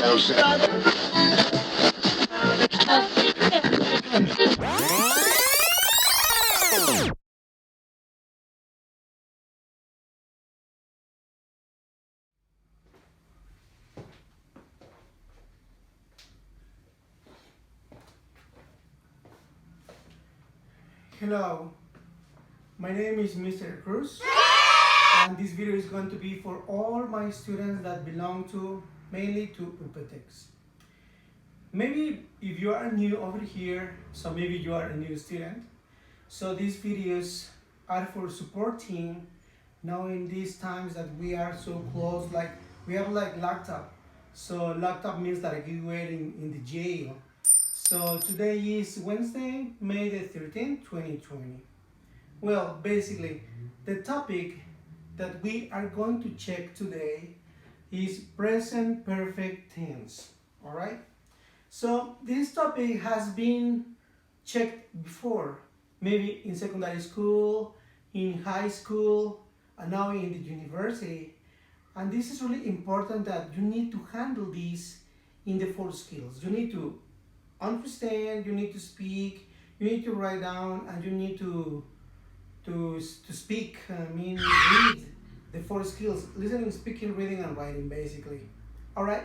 Hello, my name is Mr. Cruz, and this video is going to be for all my students that belong to mainly to Uptex. Maybe if you are new over here, so maybe you are a new student, so these videos are for supporting now in these times that we are so close, like we have like laptop. So laptop means that you were in the jail. So today is Wednesday, May the 13th, 2020. Well, basically, the topic that we are going to check today is present perfect tense. All right? So this topic has been checked before, maybe in secondary school, in high school, and now in the university. And this is really important that you need to handle this in the 4 skills. You need to understand, you need to speak, you need to write down, and you need to speak. Read the 4 skills: listening, speaking, reading, and writing, basically. All right.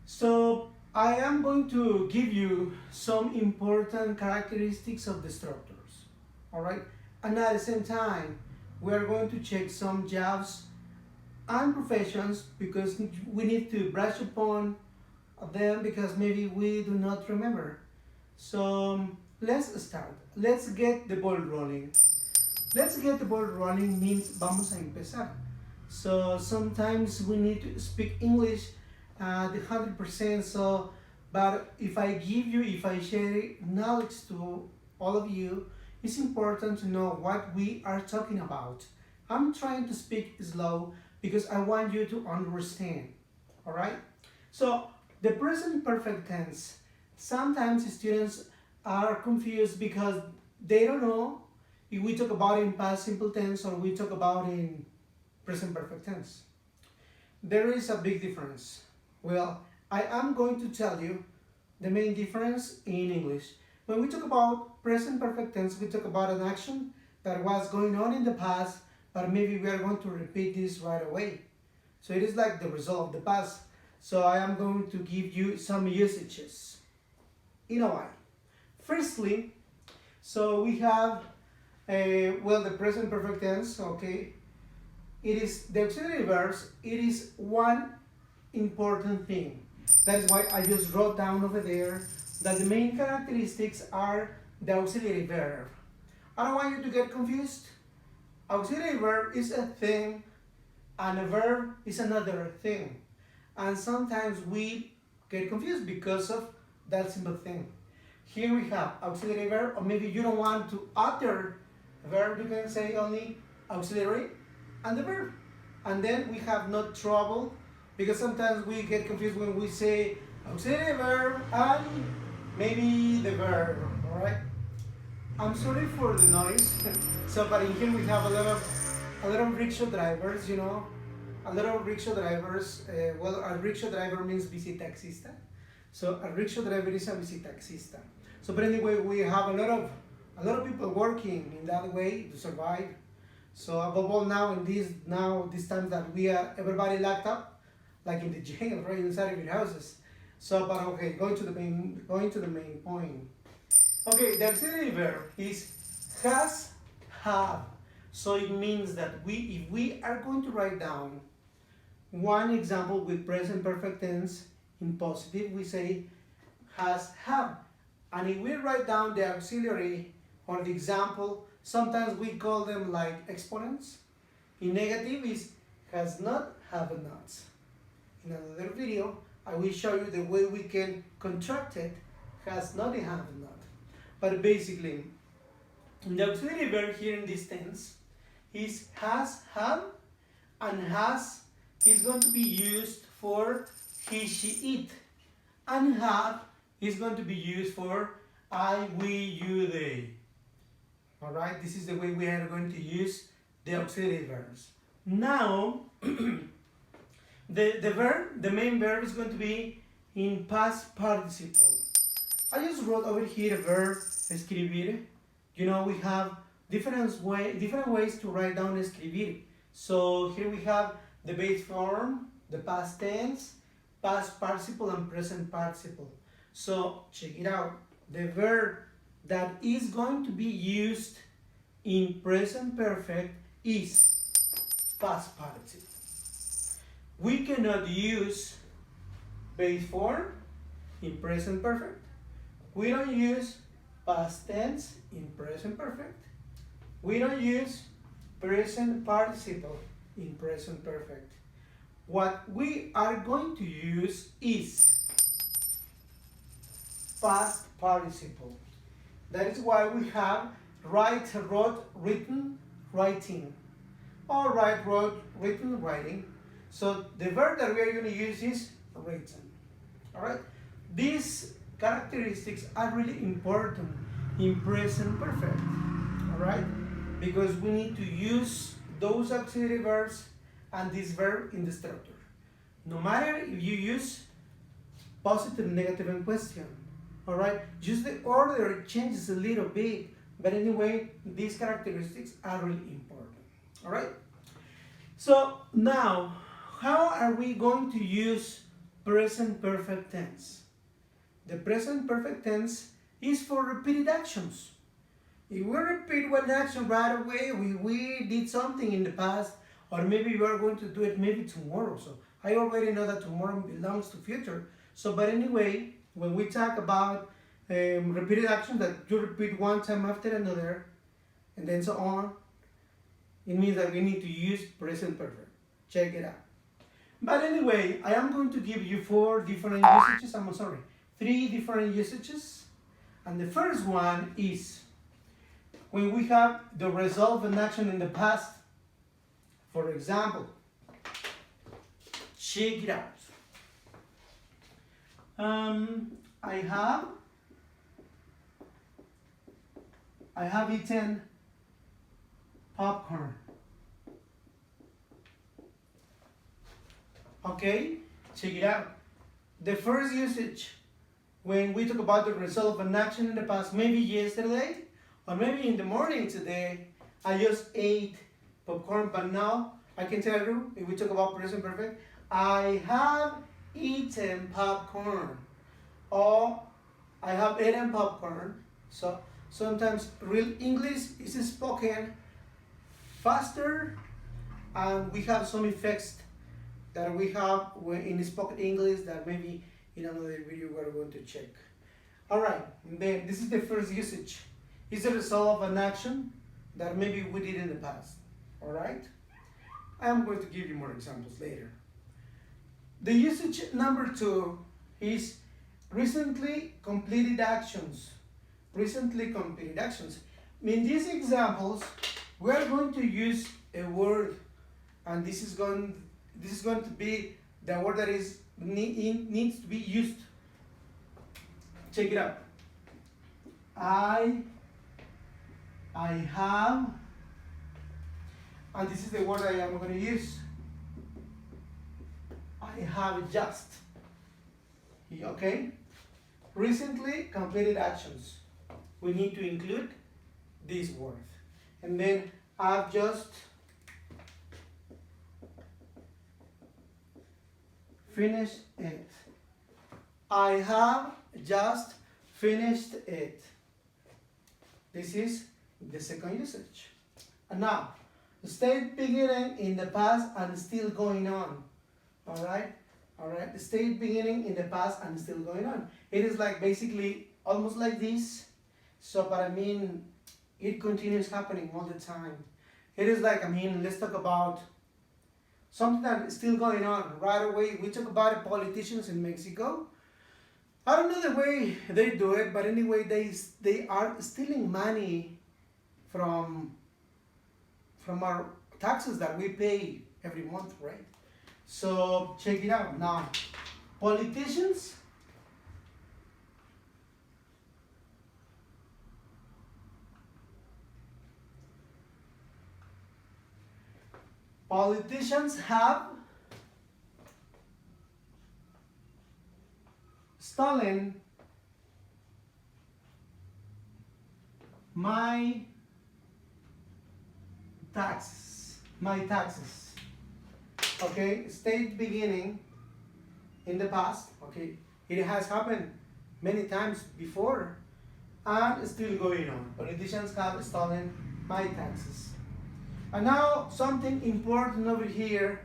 So I am going to give you some important characteristics of the structures. All right. And at the same time, we are going to check some jobs and professions because we need to brush upon them because maybe we do not remember. So let's start. Let's get the ball rolling. Let's get the ball rolling means vamos a empezar. So sometimes we need to speak English the 100%. So, but if I share knowledge to all of you, it's important to know what we are talking about. I'm trying to speak slow because I want you to understand. All right. So the present perfect tense. Sometimes students are confused because they don't know if we talk about in past simple tense or we talk about in present perfect tense. There is a big difference. Well, I am going to tell you the main difference in English. When we talk about present perfect tense, we talk about an action that was going on in the past, but maybe we are going to repeat this right away. So it is like the result of the past. So I am going to give you some usages in a while. Firstly, so we have the present perfect tense. Okay, it is the auxiliary verbs. It is one important thing. That is why I just wrote down over there that the main characteristics are the auxiliary verb. I don't want you to get confused. Auxiliary verb is a thing and a verb is another thing. And sometimes we get confused because of that simple thing. Here we have auxiliary verb, or maybe you don't want to utter a verb, you can say only auxiliary and the verb. And then we have no trouble because sometimes we get confused when we say auxiliary verb and maybe the verb, all right? I'm sorry for the noise. So, but in here we have a lot of rickshaw drivers, you know. A lot of rickshaw drivers, a rickshaw driver means bicitaxista. So a rickshaw driver is a bicitaxista. So but anyway, we have a lot of people working in that way to survive. So above all now these times that we are everybody locked up, like in the jail, right inside of your houses. So but okay, going to the main point. Okay, the auxiliary verb is has, have. So it means that if we are going to write down one example with present perfect tense in positive, we say has, have. And if we write down the auxiliary or the example, sometimes we call them like exponents. In negative is has not, have not. In another video, I will show you the way we can contract it, has not and have not. But basically, the auxiliary verb here in this tense is has, have, and has is going to be used for he, she, it. And have is going to be used for I, we, you, they. Alright, this is the way we are going to use the auxiliary verbs. Now, the main verb is going to be in past participle. I just wrote over here a verb, escribir. You know, we have different ways to write down escribir. So here we have the base form, the past tense, past participle, and present participle. So check it out. The verb that is going to be used in present perfect is past participle. We cannot use base form in present perfect. We don't use past tense in present perfect. We don't use present participle in present perfect. What we are going to use is past participle. That is why we have write, wrote, written, writing, or write, wrote, written, writing. So the verb that we are going to use is written. All right. These characteristics are really important in present perfect. All right, because we need to use those auxiliary verbs and this verb in the structure. No matter if you use positive, negative, and question. All right, just the order changes a little bit, but anyway, these characteristics are really important. All right. So now, how are we going to use present perfect tense? The present perfect tense is for repeated actions. If we repeat one action right away, we did something in the past, or maybe we are going to do it maybe tomorrow. So I already know that tomorrow belongs to future. So, but anyway, when we talk about repeated actions that you repeat one time after another, and then so on, it means that we need to use present perfect. Check it out. But anyway, I am going to give you three different usages. And the first one is when we have the result of an action in the past. For example, check it out. I have eaten popcorn. Okay, check it out. The first usage, when we talk about the result of an action in the past, maybe yesterday, or maybe in the morning today, I just ate popcorn, but now I can tell you, if we talk about present perfect, I have eaten popcorn, or I have eaten popcorn. So sometimes real English is spoken faster, and we have some effects that we have in spoken English that maybe in another video we're going to check. Alright, then this is the first usage. It's a result of an action that maybe we did in the past. Alright? I'm going to give you more examples later. The usage number 2 is recently completed actions. Recently completed actions. In these examples, we are going to use a word, and this is going to be the word that needs to be used. Check it out. I have, and this is the word I am going to use. I have just. Okay? Recently completed actions. We need to include this word. And then I've just finished it. I have just finished it. This is the second usage. And now, state beginning in the past and still going on. Alright? Alright? The state beginning in the past and still going on. It is like basically almost like this. So, but I mean, it continues happening all the time. It is like, I mean, let's talk about something that is still going on right away. We talk about politicians in Mexico. I don't know the way they do it, but anyway, they are stealing money from our taxes that we pay every month, right? So check it out. Now, politicians have stolen my taxes. Okay, state beginning in the past. Okay, it has happened many times before and still going on. Politicians have stolen my taxes. And now something important over here.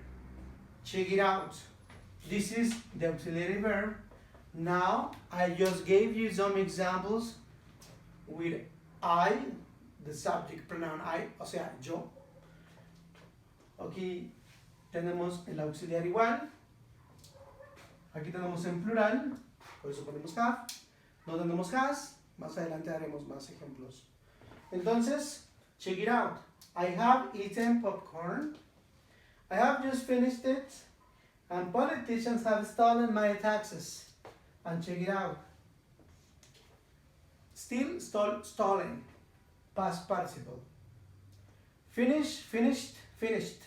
Check it out. This is the auxiliary verb. Now I just gave you some examples with I, the subject pronoun I, o sea, yo. Aquí tenemos el auxiliar igual. Aquí tenemos en plural, por eso ponemos have. No tenemos has. Más adelante haremos más ejemplos. Entonces, check it out. I have eaten popcorn. I have just finished it. And politicians have stolen my taxes. And check it out. Still stolen. Past participle. Finish, finished, finished.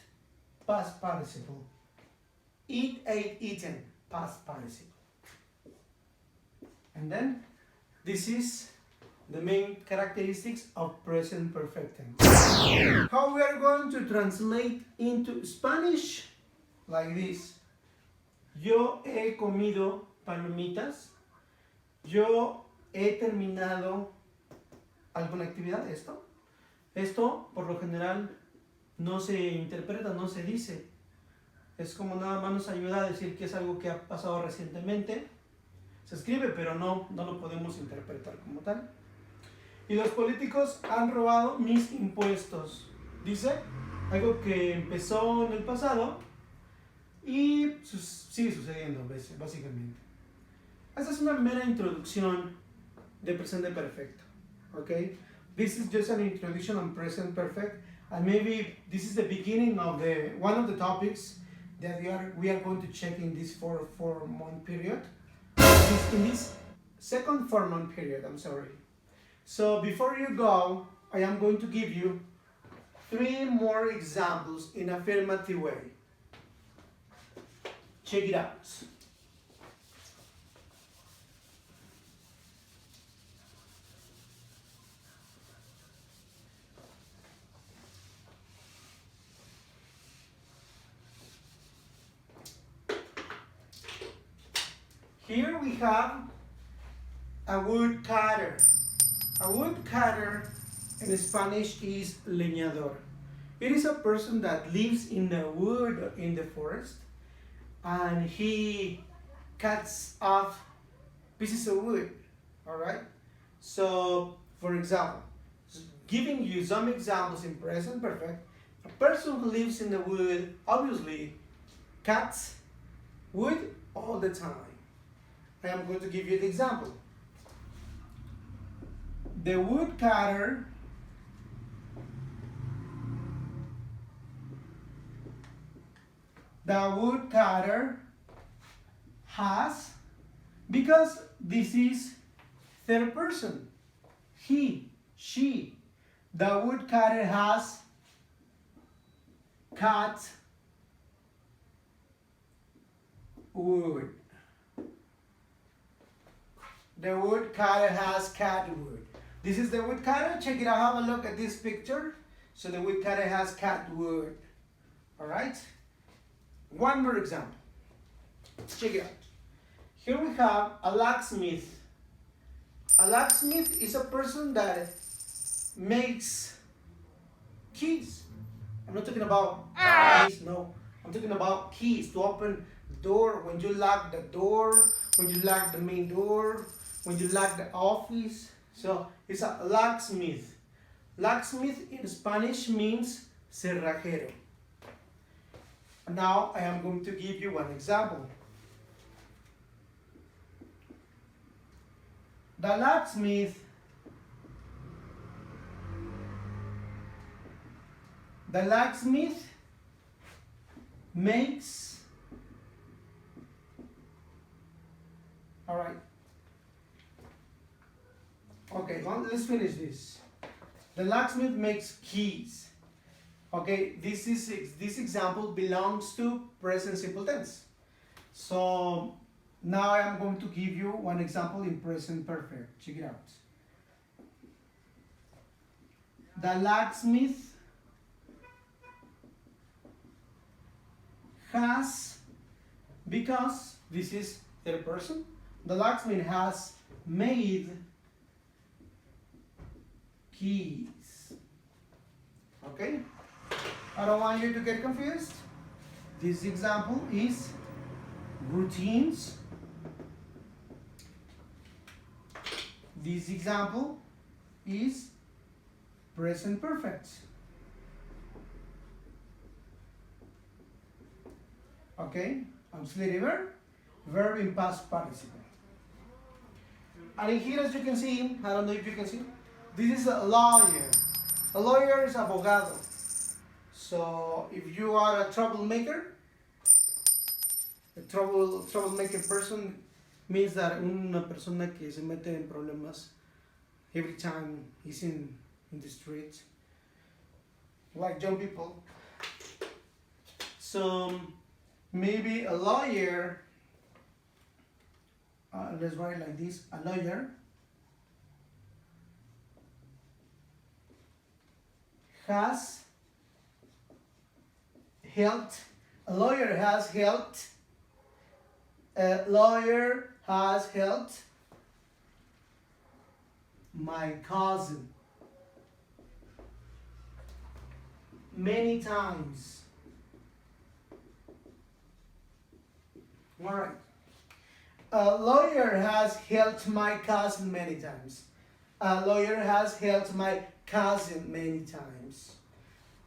Past participle. Eat, ate, eaten. Past participle. And then, this is the main characteristics of present perfect tense. How we are going to translate into Spanish? Like this. Yo he comido palomitas. Yo he terminado alguna actividad. Esto por lo general no se interpreta, no se dice. Es como nada más nos ayuda a decir que es algo que ha pasado recientemente. Se escribe, pero no lo podemos interpretar como tal. Y los políticos han robado mis impuestos. Dice algo que empezó en el pasado y sigue sucediendo, básicamente. Esta es una mera introducción de presente perfecto. Okay? This is just an introduction on present perfect, and maybe this is the beginning of one of the topics that we are going to check in this four-month period. In this second 4-month period, I'm sorry. So before you go, I am going to give you 3 more examples in affirmative way. Check it out. Here we have a woodcutter. A woodcutter in Spanish is leñador. It is a person that lives in the wood, in the forest, and he cuts off pieces of wood. Alright? So, for example, giving you some examples in present perfect, a person who lives in the wood obviously cuts wood all the time. I am going to give you the example. The woodcutter has, because this is third person, he, she, the woodcutter has cut wood. The woodcutter has cut wood. This is the woodcutter. Check it out. Have a look at this picture. So the woodcutter has cut wood. Alright? One more example. Check it out. Here we have a locksmith. A locksmith is a person that makes keys. I'm not talking about keys, no. I'm talking about keys to open the door. When you lock the door, when you lock the main door, when you lock the office. So it's a locksmith. Locksmith in Spanish means cerrajero. Now I am going to give you one example. The locksmith makes, all right. Okay, let's finish this. The locksmith makes keys. Okay, this example belongs to present simple tense. So Now I am going to give you one example in present perfect. Check it out. The locksmith has, because this is third person, the locksmith has made keys. Okay? I don't want you to get confused. This example is routines. This example is present perfect. Okay? Auxiliary verb, verb in past participle. And in here, as you can see, I don't know if you can see, this is a lawyer. A lawyer is abogado. So if you are a troublemaker, a troublemaker person means that una persona que se mete en problemas every time he's in the street, like young people. So maybe a lawyer, let's write like this, a lawyer has helped, a lawyer has helped, a lawyer has helped my cousin many times. All right. A lawyer has helped my cousin many times. A lawyer has helped my cousin many times.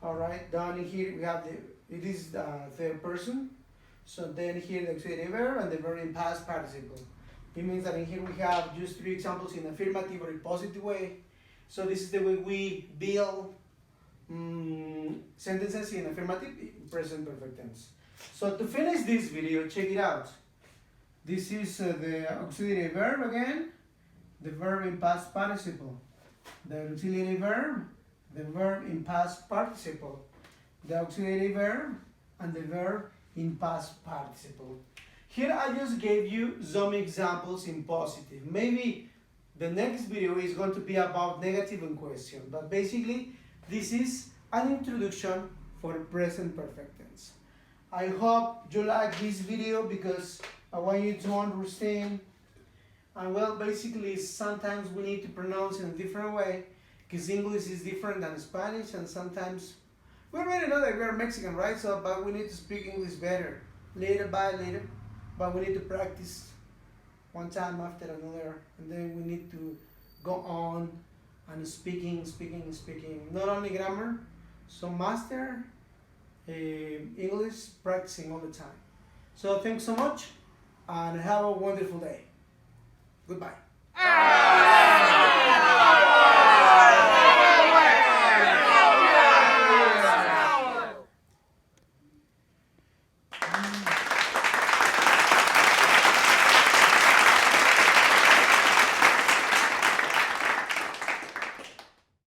All right. Down in here we have it is the third person. So then here the auxiliary verb and the verb in past participle. It means that in here we have just three examples in affirmative or in positive way. So this is the way we build sentences in affirmative, present perfect tense. So to finish this video, check it out. This is the auxiliary verb again, the verb in past participle, the auxiliary verb, the verb in past participle, the auxiliary verb, and the verb in past participle. Here I just gave you some examples in positive. Maybe the next video is going to be about negative and question, but basically this is an introduction for present perfect tense. I hope you like this video because I want you to understand, and well, basically sometimes we need to pronounce in a different way because English is different than Spanish, and sometimes we already know that we're Mexican, right? So, but we need to speak English better, later by later, but we need to practice one time after another, and then we need to go on and speaking, not only grammar, so master English, practicing all the time. So thanks so much and have a wonderful day. Goodbye.